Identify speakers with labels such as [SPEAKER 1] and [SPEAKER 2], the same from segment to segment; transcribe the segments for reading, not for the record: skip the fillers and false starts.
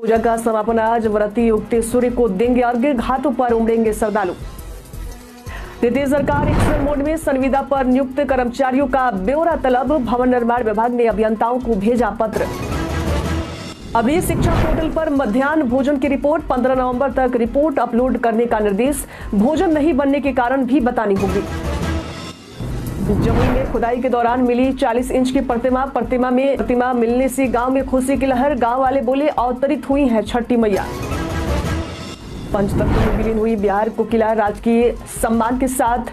[SPEAKER 1] पूजा का समापन आज। व्रती उगते सूर्य को देंगे अर्घ्य, घाटों पर उमड़ेंगे श्रद्धालु। नीतीश सरकार एक्शन मोड में। संविदा पर नियुक्त कर्मचारियों का ब्यौरा तलब। भवन निर्माण विभाग ने अभियंताओं को भेजा पत्र। अभी शिक्षा पोर्टल पर मध्याह्न भोजन की रिपोर्ट। 15 नवंबर तक रिपोर्ट अपलोड करने का निर्देश। भोजन नहीं बनने के कारण भी बतानी होगी। जमुई में खुदाई के दौरान मिली 40 इंच की प्रतिमा मिलने से गांव में खुशी की लहर। गांव वाले बोले अवतरित हुई है छठी मैया। पंचतत्व में विलीन हुई बिहार कोकिला राजकीय सम्मान के साथ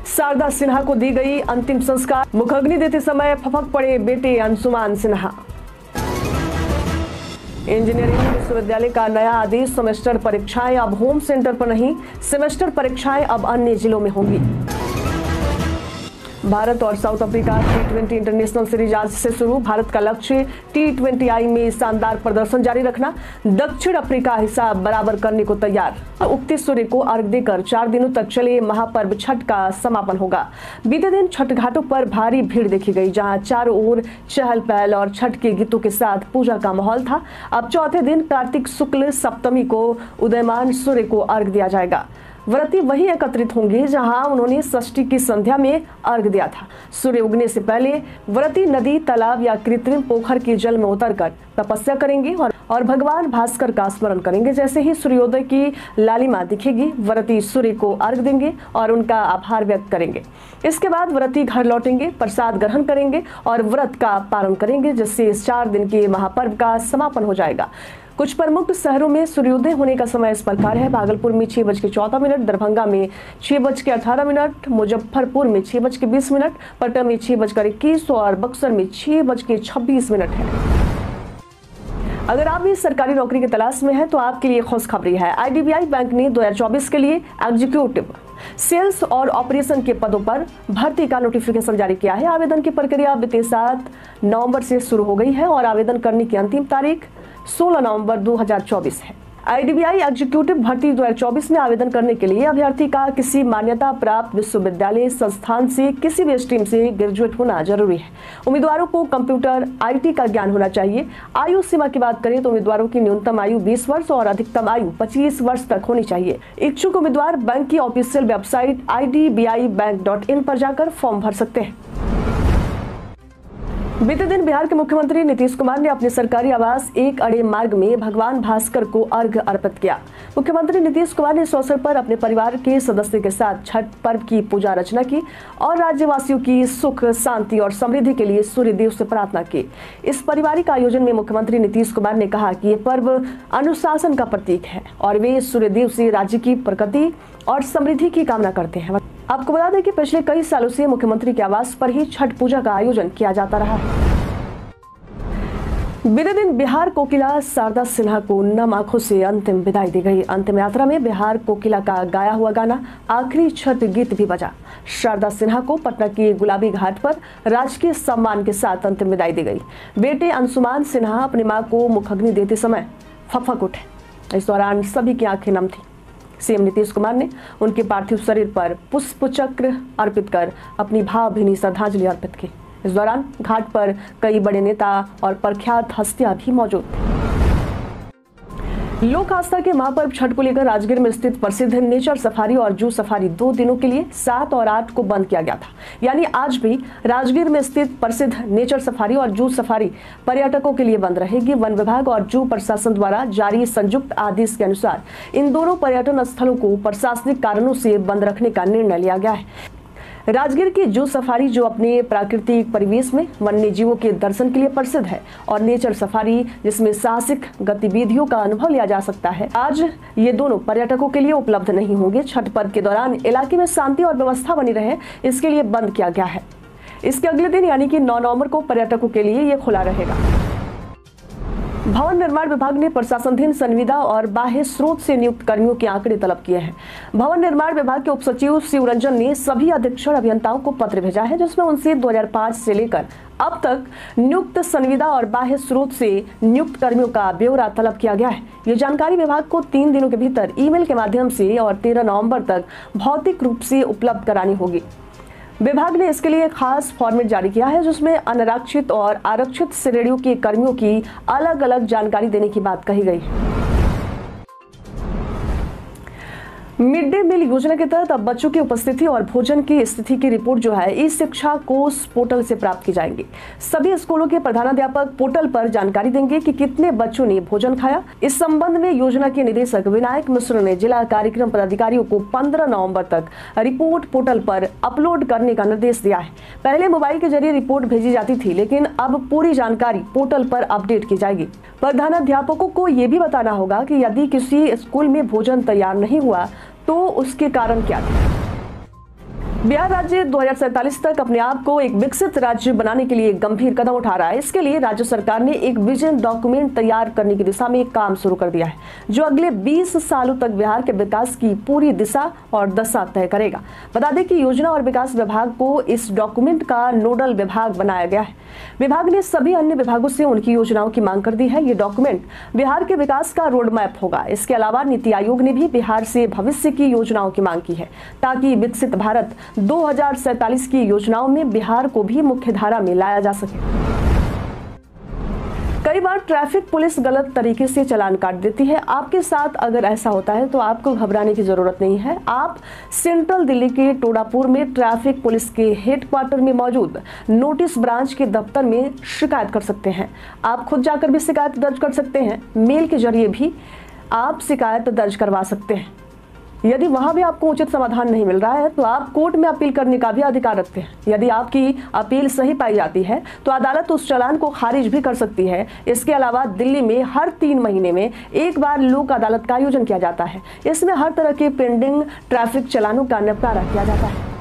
[SPEAKER 1] शारदा सिन्हा को दी गई अंतिम संस्कार। मुखाग्नि देते समय फपक पड़े बेटे अंशुमान सिन्हा। इंजीनियरिंग विश्वविद्यालय का नया आदेश। सेमेस्टर परीक्षाएं अब होम सेंटर पर नहीं, सेमेस्टर परीक्षाएं अब अन्य जिलों में होंगी। भारत और south Africa T20 international series आज से शुरू। भारत का लक्ष्य T20I में शानदार प्रदर्शन जारी रखना। दक्षिण अफ्रीका हिसाब बराबर करने को तैयार। उगते सूर्य को अर्घ्य देकर 4 दिनों तक चले महापर्व छठ का समापन होगा। बीते दिन छठ घाटों पर भारी भीड़ देखी गई, जहां चारों ओर चहल पहल और छठ के गीतों के साथ पूजा का माहौल था। अब चौथे दिन कार्तिक शुक्ल सप्तमी को उदयमान सूर्य को अर्घ्य दिया जाएगा। व्रती वहीं एकत्रित होंगे जहां उन्होंने षष्ठी की संध्या में अर्घ्य दिया था। सूर्य उगने से पहले व्रती नदी, तालाब या कृत्रिम पोखर के जल में उतरकर तपस्या करेंगे और भगवान भास्कर का स्मरण करेंगे। जैसे ही सूर्योदय की लालिमा दिखेगी, व्रती सूर्य को अर्घ्य देंगे और उनका आभार व्यक्त करेंगे। इसके बाद व्रती घर लौटेंगे, प्रसाद ग्रहण करेंगे और व्रत का पालन करेंगे, जिससे इस 4 दिन के महापर्व का समापन हो जाएगा। कुछ प्रमुख शहरों में सूर्योदय होने का समय इस प्रकार है। भागलपुर में 6:14, दरभंगा में 6:18, मुजफ्फरपुर में 6:20, पटना में 6:21 और बक्सर में 6:26 है। अगर आप भी सरकारी नौकरी की तलाश में हैं तो आपके लिए खुशखबरी है। IDBI बैंक ने 2024 के लिए एग्जीक्यूटिव, सेल्स और ऑपरेशन के पदों पर भर्ती का नोटिफिकेशन जारी किया है। आवेदन की प्रक्रिया बीते 7 नवंबर से शुरू हो गई है और आवेदन करने की अंतिम तारीख 16 नवंबर 2024 है। IDBI एग्जीक्यूटिव भर्ती 2024 में आवेदन करने के लिए अभ्यर्थी का किसी मान्यता प्राप्त विश्वविद्यालय संस्थान से किसी भी स्ट्रीम से ग्रेजुएट होना जरूरी है। उम्मीदवारों को कंप्यूटर IT का ज्ञान होना चाहिए। आयु सीमा की बात करें तो उम्मीदवारों की न्यूनतम आयु 20 वर्ष और अधिकतम आयु 25 वर्ष तक होनी चाहिए। इच्छुक उम्मीदवार बैंक की ऑफिशियल वेबसाइट idbibank.in पर जाकर फॉर्म भर सकते हैं। बीते दिन बिहार के मुख्यमंत्री नीतीश कुमार ने अपने सरकारी आवास एक अड़े मार्ग में भगवान भास्कर को अर्घ्य अर्पित किया। मुख्यमंत्री नीतीश कुमार ने इस अवसर पर अपने परिवार के सदस्य के साथ छठ पर्व की पूजा अर्चना की और राज्यवासियों की सुख, शांति और समृद्धि के लिए सूर्य देव से प्रार्थना की। इस पारिवारिक आयोजन में मुख्यमंत्री नीतीश कुमार ने कहा कि ये पर्व अनुशासन का प्रतीक है और वे सूर्य देव से राज्य की प्रगति और समृद्धि की कामना करते हैं। आपको बता दें कि पिछले कई सालों से मुख्यमंत्री के आवास पर ही छठ पूजा का आयोजन किया जाता रहा है। बीते दिन बिहार कोकिला शारदा सिन्हा को नम आंखों से अंतिम विदाई दी गई। अंतिम यात्रा में बिहार कोकिला का गाया हुआ गाना आखिरी छठ गीत भी बजा। शारदा सिन्हा को पटना के गुलाबी घाट पर राजकीय सम्मान के साथ अंतिम विदाई दी गई। बेटे अंशुमान सिन्हा अपनी मां को मुखाग्नि देते समय फफक उठे। इस दौरान सभी की आंखें नम थी। सीएम नीतीश कुमार ने उनके पार्थिव शरीर पर पुष्प चक्र अर्पित कर अपनी भावभीनी श्रद्धांजलि अर्पित की। इस दौरान घाट पर कई बड़े नेता और प्रख्यात हस्तियां भी मौजूद थे। लोक आस्था के महापर्व छठ को लेकर राजगीर में स्थित प्रसिद्ध नेचर सफारी और जू सफारी 2 दिनों के लिए 7 और 8 को बंद किया गया था। यानी आज भी राजगीर में स्थित प्रसिद्ध नेचर सफारी और जू सफारी पर्यटकों के लिए बंद रहेगी। वन विभाग और जू प्रशासन द्वारा जारी संयुक्त आदेश के अनुसार इन दोनों पर्यटन स्थलों को प्रशासनिक कारणों से बंद रखने का निर्णय लिया गया है। राजगीर की जू सफारी जो अपने प्राकृतिक परिवेश में वन्य जीवों के दर्शन के लिए प्रसिद्ध है और नेचर सफारी जिसमें साहसिक गतिविधियों का अनुभव लिया जा सकता है, आज ये दोनों पर्यटकों के लिए उपलब्ध नहीं होंगे। छठ पर्व के दौरान इलाके में शांति और व्यवस्था बनी रहे, इसके लिए बंद किया गया है। इसके अगले दिन यानी कि 9 नवंबर को पर्यटकों के लिए ये खुला रहेगा। भवन निर्माण विभाग ने प्रशासनाधीन संविदा और बाह्य स्रोत से नियुक्त कर्मियों के आंकड़े तलब किए हैं। भवन निर्माण विभाग के उप सचिव शिवरंजन ने सभी अधीक्षण अभियंताओं को पत्र भेजा है, जिसमें उनसे 2005 से लेकर अब तक नियुक्त संविदा और बाह्य स्रोत से नियुक्त कर्मियों का ब्यौरा तलब किया गया है। ये जानकारी विभाग को 3 दिनों के भीतर ईमेल के माध्यम से और 13 नवंबर तक भौतिक रूप से उपलब्ध करानी होगी। विभाग ने इसके लिए एक खास फॉर्मेट जारी किया है जिसमें अनारक्षित और आरक्षित श्रेणियों के कर्मियों की अलग अलग जानकारी देने की बात कही गई है। मिड डे मील योजना के तहत अब बच्चों की उपस्थिति और भोजन की स्थिति की रिपोर्ट जो है ई शिक्षा कोष पोर्टल से प्राप्त की जाएंगी। सभी स्कूलों के प्रधानाध्यापक पोर्टल पर जानकारी देंगे कि कितने बच्चों ने भोजन खाया। इस संबंध में योजना के निदेशक विनायक मिश्र ने जिला कार्यक्रम पदाधिकारियों को 15 नवंबर तक रिपोर्ट पोर्टल पर अपलोड करने का निर्देश दिया है। पहले मोबाइल के जरिए रिपोर्ट भेजी जाती थी, लेकिन अब पूरी जानकारी पोर्टल पर अपडेट की जाएगी। प्रधानाध्यापकों को ये भी बताना होगा कि यदि किसी स्कूल में भोजन तैयार नहीं हुआ तो उसके कारण क्या थे। बिहार राज्य 2047 तक अपने आप को एक विकसित राज्य बनाने के लिए गंभीर कदम उठा रहा है। इसके लिए राज्य सरकार ने एक विजन डॉक्यूमेंट तैयार करने की दिशा में काम शुरू कर दिया है, जो अगले 20 सालों तक बिहार के विकास की पूरी दिशा और दशा तय करेगा। बता दें कि योजना और विकास विभाग को इस डॉक्यूमेंट का नोडल विभाग बनाया गया है। विभाग ने सभी अन्य विभागों से उनकी योजनाओं की मांग कर दी है। ये डॉक्यूमेंट बिहार के विकास का रोड मैप होगा। इसके अलावा नीति आयोग ने भी बिहार से भविष्य की योजनाओं की मांग की है, ताकि विकसित भारत 2047 की योजनाओं में बिहार को भी मुख्य धारा में लाया जा सके। कई बार ट्रैफिक पुलिस गलत तरीके से चालान काट देती है। आपके साथ अगर ऐसा होता है तो आपको घबराने की जरूरत नहीं है। आप सेंट्रल दिल्ली के टोडापुर में ट्रैफिक पुलिस के हेडक्वार्टर में मौजूद नोटिस ब्रांच के दफ्तर में शिकायत कर सकते हैं। आप खुद जाकर भी शिकायत दर्ज कर सकते हैं। मेल के जरिए भी आप शिकायत दर्ज करवा सकते हैं। यदि वहां भी आपको उचित समाधान नहीं मिल रहा है तो आप कोर्ट में अपील करने का भी अधिकार रखते हैं। यदि आपकी अपील सही पाई जाती है तो अदालत उस चालान को खारिज भी कर सकती है। इसके अलावा दिल्ली में हर 3 महीने में एक बार लोक अदालत का आयोजन किया जाता है। इसमें हर तरह के पेंडिंग ट्रैफिक चालानों का निपटारा किया जाता है।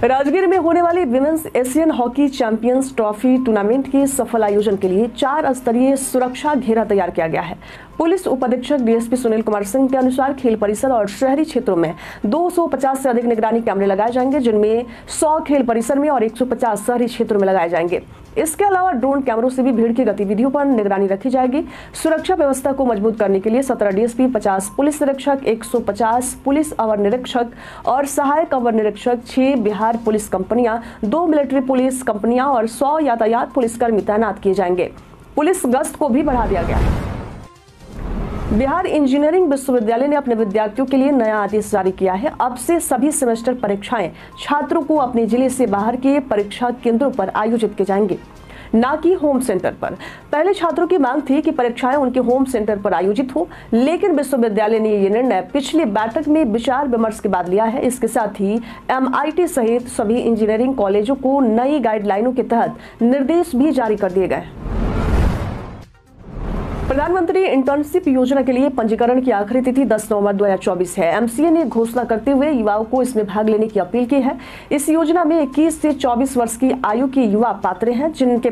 [SPEAKER 1] राजगीर में होने वाली women's Asian hockey champions trophy tournament के सफल आयोजन के लिए 4 स्तरीय सुरक्षा घेरा तैयार किया गया है। पुलिस उपाधीक्षक डीएसपी सुनील कुमार सिंह के अनुसार खेल परिसर और शहरी क्षेत्रों में 250 से अधिक निगरानी कैमरे लगाए जाएंगे, जिनमें 100 खेल परिसर में और 150 शहरी क्षेत्रों में लगाए जाएंगे। इसके अलावा ड्रोन कैमरों से भी भीड़ की गतिविधियों पर निगरानी रखी जाएगी। सुरक्षा व्यवस्था को मजबूत करने के लिए 17 डीएसपी, 50 पुलिस निरीक्षक, 150 पुलिस अवर निरीक्षक और सहायक अवर निरीक्षक, 6 बिहार पुलिस कंपनियां, 2 मिलिट्री पुलिस कंपनियां और 100 यातायात पुलिसकर्मी तैनात किए जाएंगे। पुलिस गश्त को भी बढ़ा दिया गया है। बिहार इंजीनियरिंग विश्वविद्यालय ने अपने विद्यार्थियों के लिए नया आदेश जारी किया है। अब से सभी सेमेस्टर परीक्षाएं छात्रों को अपने जिले से बाहर के परीक्षा केंद्रों पर आयोजित की जाएंगी, ना कि होम सेंटर पर। पहले छात्रों की मांग थी कि परीक्षाएं उनके होम सेंटर पर आयोजित हो, लेकिन विश्वविद्यालय ने यह निर्णय पिछली बैठक में विचार विमर्श के बाद लिया है। इसके साथ ही MIT सहित सभी इंजीनियरिंग कॉलेजों को नई गाइडलाइनों के तहत निर्देश भी जारी कर दिए गए। प्रधानमंत्री इंटर्नशिप योजना के लिए पंजीकरण की आखिरी तिथि 10 नवंबर 2024 है। MCA ने घोषणा करते हुए युवाओं को इसमें भाग लेने की अपील की है। इस योजना में 21 से 24 वर्ष की आयु के युवा पात्र हैं, जिनके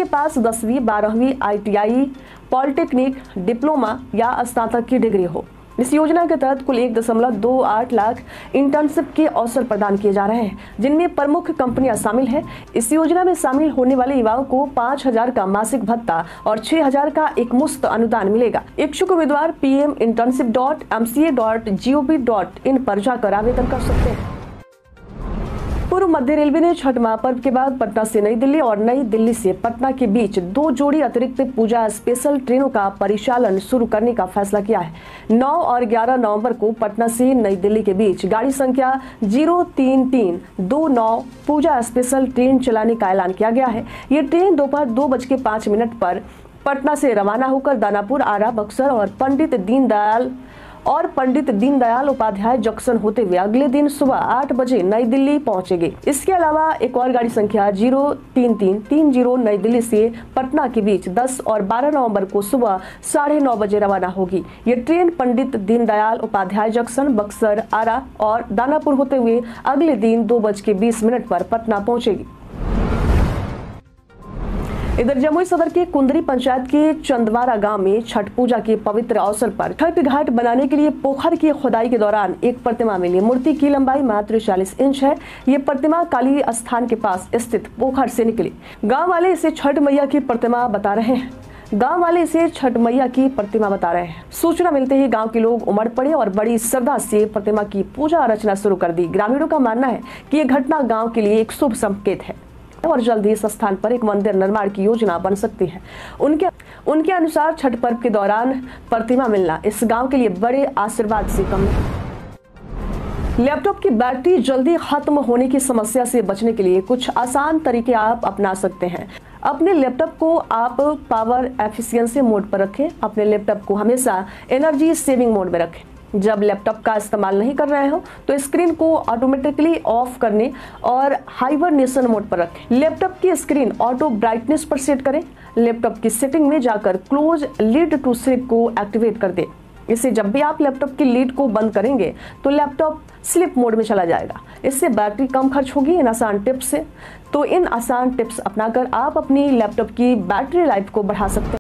[SPEAKER 1] पास 10वीं, 12वीं, ITI, पॉलिटेक्निक, डिप्लोमा या स्नातक की डिग्री हो। इस योजना के तहत कुल 1.28 लाख इंटर्नशिप के अवसर प्रदान किए जा रहे हैं, जिनमें प्रमुख कंपनियां शामिल हैं। इस योजना में शामिल होने वाले युवाओं को 5,000 का मासिक भत्ता और 6,000 का एक मुफ्त अनुदान मिलेगा। इच्छुक उम्मीदवार pminternship.mca.gov.in पर जाकर आवेदन कर सकते हैं। पूर्व मध्य रेलवे ने छठ महापर्व के बाद पटना से नई दिल्ली और नई दिल्ली से पटना के बीच 2 जोड़ी अतिरिक्त पूजा स्पेशल ट्रेनों का परिचालन शुरू करने का फैसला किया है। 9 और 11 नवंबर को पटना से नई दिल्ली के बीच गाड़ी संख्या 03329 पूजा स्पेशल ट्रेन चलाने का ऐलान किया गया है। ये ट्रेन दोपहर 2:05 पर पटना से रवाना होकर दानापुर, आरा, बक्सर और पंडित दीनदयाल उपाध्याय जंक्शन होते हुए अगले दिन सुबह 8 बजे नई दिल्ली पहुंचेगी। इसके अलावा एक और गाड़ी संख्या 03330 नई दिल्ली से पटना के बीच 10 और 12 नवंबर को सुबह 9:30 बजे रवाना होगी। ये ट्रेन पंडित दीनदयाल उपाध्याय जंक्शन, बक्सर, आरा और दानापुर होते हुए अगले दिन 2:20 पर पटना पहुंचेगी। इधर जमुई सदर के कुंदरी पंचायत के चंदवारा गांव में छठ पूजा के पवित्र अवसर पर छठ घाट बनाने के लिए पोखर की खुदाई के दौरान एक प्रतिमा मिली। मूर्ति की लंबाई मात्र 40 इंच है। ये प्रतिमा काली स्थान के पास स्थित पोखर से निकली। गांव वाले इसे छठ मैया की प्रतिमा बता रहे हैं। गांव वाले इसे छठ मैया की प्रतिमा बता रहे हैं। सूचना मिलते ही गांव के लोग उमड़ पड़े और बड़ी श्रद्धा से प्रतिमा की पूजा अर्चना शुरू कर दी। ग्रामीणों का मानना है कि यह घटना गांव के लिए एक शुभ संकेत है और जल्द ही इस स्थान पर एक मंदिर निर्माण की योजना बन सकती है। उनके अनुसार छठ पर्व के दौरान प्रतिमा मिलना इस गांव के लिए बड़े आशीर्वाद से कम है। लैपटॉप की बैटरी जल्दी खत्म होने की समस्या से बचने के लिए कुछ आसान तरीके आप अपना सकते हैं। अपने लैपटॉप को आप पावर एफिशिएंसी मोड पर रखें। अपने लैपटॉप को हमेशा एनर्जी सेविंग मोड में रखें। जब लैपटॉप का इस्तेमाल नहीं कर रहे हो तो स्क्रीन को ऑटोमेटिकली ऑफ करने और हाइबरनेशन मोड पर रखें। लैपटॉप की स्क्रीन ऑटो ब्राइटनेस पर सेट करें। लैपटॉप की सेटिंग में जाकर क्लोज लीड टू स्लीप को एक्टिवेट कर दें। इससे जब भी आप लैपटॉप की लीड को बंद करेंगे तो लैपटॉप स्लीप मोड में चला जाएगा। इससे बैटरी कम खर्च होगी। इन आसान टिप्स अपनाकर आप अपनी लैपटॉप की बैटरी लाइफ को बढ़ा सकते हैं।